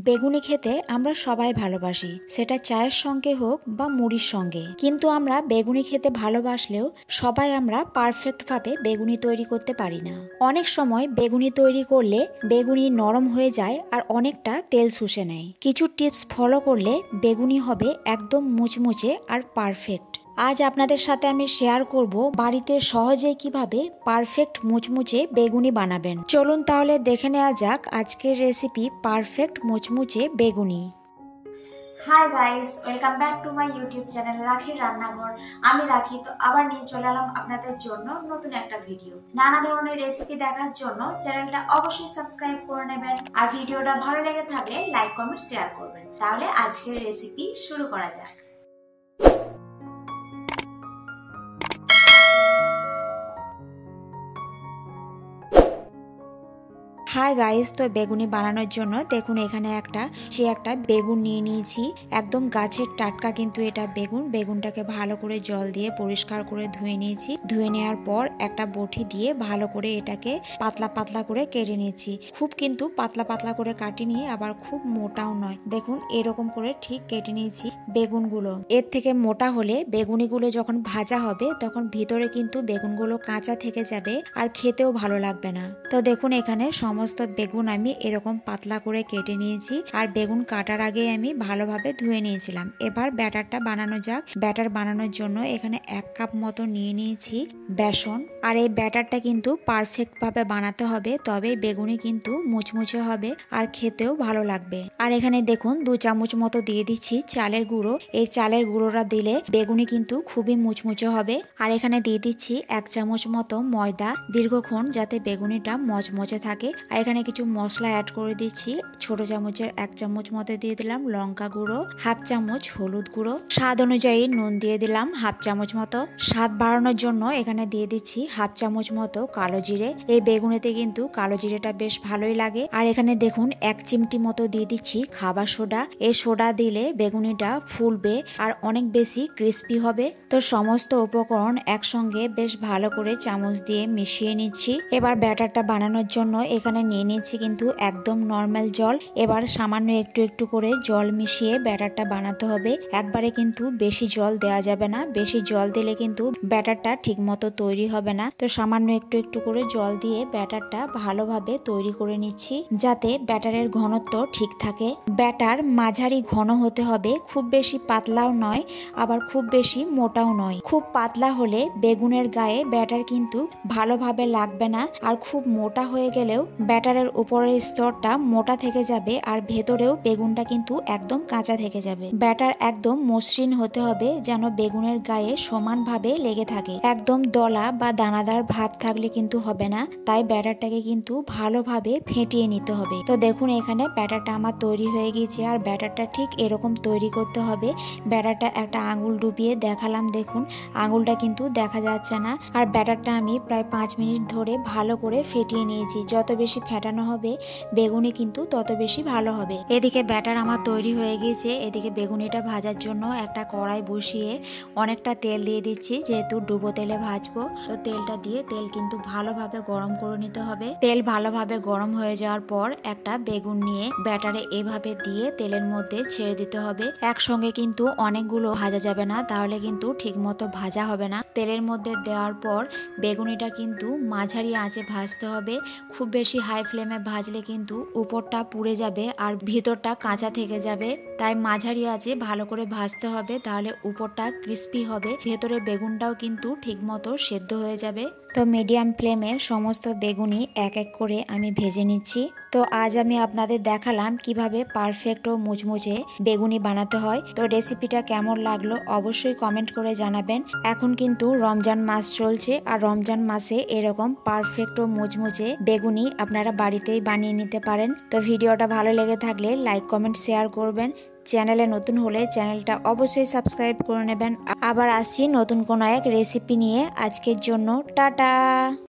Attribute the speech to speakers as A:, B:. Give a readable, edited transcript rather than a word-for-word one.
A: বেগুনি খেতে আমরা সবাই ভালোবাসি, সেটা চায়ের সঙ্গে হোক বা মুড়ির সঙ্গে। কিন্তু আমরা বেগুনি খেতে ভালোবাসলেও সবাই আমরা পারফেক্ট ভাবে বেগুনি তৈরি করতে পারি না। অনেক সময় বেগুনি তৈরি করলে বেগুনি নরম হয়ে যায় আর অনেকটা তেল শুষে নেয়। কিছু টিপস ফলো করলে বেগুনি হবে একদম মুচমুচে আর পারফেক্ট। আজ আপনাদের সাথে আমি শেয়ার করব বাড়িতে সহজেই কিভাবে পারফেক্ট মুচমুচে বেগুনি বানাবেন। চলুন তাহলে দেখে নেওয়া যাক আজকের রেসিপি পারফেক্ট মুচমুচে বেগুনি।
B: Hi guys, welcome back to my YouTube channel রাখির রান্নাঘর। আমি রাখি তো আবার নিয়ে চলে এলাম আপনাদের জন্য নতুন একটা ভিডিও। নানা ধরনের রেসিপি দেখার জন্য চ্যানেলটা অবশ্যই সাবস্ক্রাইব করে নেবেন আর ভিডিওটা ভালো লেগে থাকলে লাইক কমেন্ট শেয়ার করবেন। তাহলে আজকের রেসিপি শুরু করা যাক।
A: হাই গাইস, তো বেগুনি বানানোর জন্য দেখুন এখানে একটা বেগুন নিয়ে নিয়েছি। একদম গাছের টাটকা কিন্তু এটা বেগুনটাকে ভালো করে জল দিয়ে পরিষ্কার করে ধুয়ে নিয়েছি। ধুয়ে নেওয়ার পর একটা বটি দিয়ে ভালো করে এটাকে পাতলা পাতলা করে কেটে নিয়েছি। খুব কিন্তু পাতলা পাতলা করে কাটিনি, আবার খুব মোটাও নয়। দেখুন এরকম করে ঠিক কেটে নিয়েছি বেগুনগুলো। এর থেকে মোটা হলে বেগুনিগুলো যখন ভাজা হবে তখন ভিতরে কিন্তু বেগুনগুলো কাঁচা থেকে যাবে আর খেতেও ভালো লাগবে না। তো দেখুন এখানে সমস্ত বেগুন আমি এরকম পাতলা করে কেটে নিয়েছি আর বেগুন কাটার আগে আমি ভালোভাবে ধুয়ে নিয়েছিলাম। এবার ব্যাটারটা বানানো যাক। ব্যাটার বানানোর জন্য এখানে 1 কাপ মতো নিয়ে নিয়েছি বেসন। আর এই ব্যাটারটা কিন্তু পারফেক্ট ভাবে বানাতে হবে, তবে বেগুনি কিন্তু মুচমুচে হবে আর খেতেও ভালো লাগবে। আর এখানে দেখুন 2 চামচ মতো দিয়ে দিচ্ছি চালের গুঁড়ো। এই চালের গুঁড়োটা দিলে বেগুনি কিন্তু খুবই মুচমুচে হবে। আর এখানে দিয়ে দিচ্ছি 1 চামচ মতো ময়দা, দীর্ঘক্ষণ যাতে বেগুনিটা মচমচে থাকে। আর এখানে কিছু মশলা অ্যাড করে দিচ্ছি। ছোট চামচের 1 চামচ মতো দিয়ে দিলাম লঙ্কা গুঁড়ো, 1/2 চামচ হলুদ গুঁড়ো, স্বাদ অনুযায়ী নুন দিয়ে দিলাম 1/2 চামচ মতো। স্বাদ বাড়ানোর জন্য এখানে দিয়ে দিচ্ছি 1/2 চামচ মতো কালো জিরে। এই বেগুনিতে কিন্তু কালো জিরেটা বেশ ভালোই লাগে। আর এখানে দেখুন 1 চিমটি মতো দিয়ে দিচ্ছি খাবার সোডা। এই সোডা দিলে বেগুনিটা ফুলবে আর অনেক বেশি ক্রিস্পি হবে। তো সমস্ত উপকরণ একসঙ্গে বেশ ভালো করে চামচ দিয়ে মিশিয়ে নিচ্ছি। এবার ব্যাটারটা বানানোর জন্য এখানে নিয়ে নিচ্ছি কিন্তু একদম নর্মাল জল। এবার সামান্য একটু একটু করে জল মিশিয়ে ব্যাটারটা বানাতে হবে। একবারে কিন্তু বেশি জল দেওয়া যাবে না, বেশি জল দিলে কিন্তু ব্যাটারটা ঠিক মতো তৈরি হবে না। তো সামান্য একটু একটু করে জল দিয়ে ব্যাটারটা ভালোভাবে তৈরি করে নিচ্ছি যাতে ব্যাটারের ঘনত্ব ঠিক থাকে। ব্যাটার মাঝারি ঘন হতে হবে, খুব বেশি পাতলাও নয় আবার খুব বেশি মোটাও নয়। খুব পাতলা হলে বেগুনের গায়ে ব্যাটার কিন্তু ভালোভাবে লাগবে না, আর খুব মোটা হয়ে গেলেও ব্যাটারের উপরের স্তরটা মোটা থেকে যাবে আর ভেতরেও বেগুনটা কিন্তু একদম কাঁচা থেকে যাবে। ব্যাটার একদম মসৃণ হতে হবে যেন বেগুনের গায়ে সমানভাবে লেগে থাকে। একদম দলা বা দানাদার ভাব থাকলে কিন্তু হবে না, তাই ব্যাটারটাকে কিন্তু ভালোভাবে ফেটিয়ে নিতে হবে। তো দেখুন এখানে ব্যাটারটা আমার তৈরি হয়ে গেছে আর ব্যাটারটা ঠিক এরকম তৈরি করতে হবে। ব্যাটারটা একটা আঙুল ডুবিয়ে দেখালাম, দেখুন আঙুলটা কিন্তু দেখা যাচ্ছে না। আর ব্যাটারটা আমি প্রায় 5 মিনিট ধরে ভালো করে ফেটিয়ে নিয়েছি। যত বেশি ফেটানো হবে বেগুনি কিন্তু তত বেশি ভালো হবে। এদিকে ব্যাটার আমার তৈরি হয়ে গিয়েছে। এদিকে বেগুনিটা ভাজার জন্য একটা কড়াই বসিয়ে অনেকটা তেল দিয়ে দিচ্ছি, যেহেতু ডুবো তেলে ভাজবো। তো তেলটা দিয়ে তেল কিন্তু ভালোভাবে গরম করে নিতে হবে। তেল ভালোভাবে গরম হয়ে যাওয়ার পর একটা বেগুন নিয়ে ব্যাটারে এভাবে দিয়ে তেলের মধ্যে ছেড়ে দিতে হবে। একসঙ্গে কিন্তু অনেকগুলো ভাজা যাবে না, তাহলে কিন্তু ঠিক মতো ভাজা হবে না। তেলের মধ্যে দেওয়ার পর বেগুনিটা কিন্তু মাঝারি আঁচে ভাজতে হবে। খুব বেশি হাই ফ্লেমে ভাজলে কিন্তু উপরটা পুড়ে যাবে আর ভিতরটা কাঁচা থেকে যাবে। তাই মাঝারি আঁচে ভালো করে ভাজতে হবে, তাহলে উপরটা ক্রিস্পি হবে, ভেতরে বেগুনটাও কিন্তু ঠিকমতো সেদ্ধ হয়ে যাবে। তো মিডিয়াম ফ্লেমে সমস্ত বেগুনি এক এক করে আমি ভেজে নিচ্ছি। তো আজ আমি আপনাদের দেখালাম কিভাবে পারফেক্ট ও মুচমুচে বেগুনি বানাতে হয়। তো রেসিপিটা কেমন লাগলো অবশ্যই কমেন্ট করে জানাবেন। এখন কিন্তু রমজান মাস চলছে আর রমজান মাসে এরকম পারফেক্ট ও মুচমুচে বেগুনি আপনারা বাড়িতেই বানিয়ে নিতে পারেন। তো ভিডিওটা ভালো লেগে থাকলে লাইক কমেন্ট শেয়ার করবেন। চ্যানেলে নতুন হলে চ্যানেলটা অবশ্যই সাবস্ক্রাইব করে নেবেন। আবার আসছি নতুন কোনো এক রেসিপি নিয়ে। আজকের জন্য টাটা।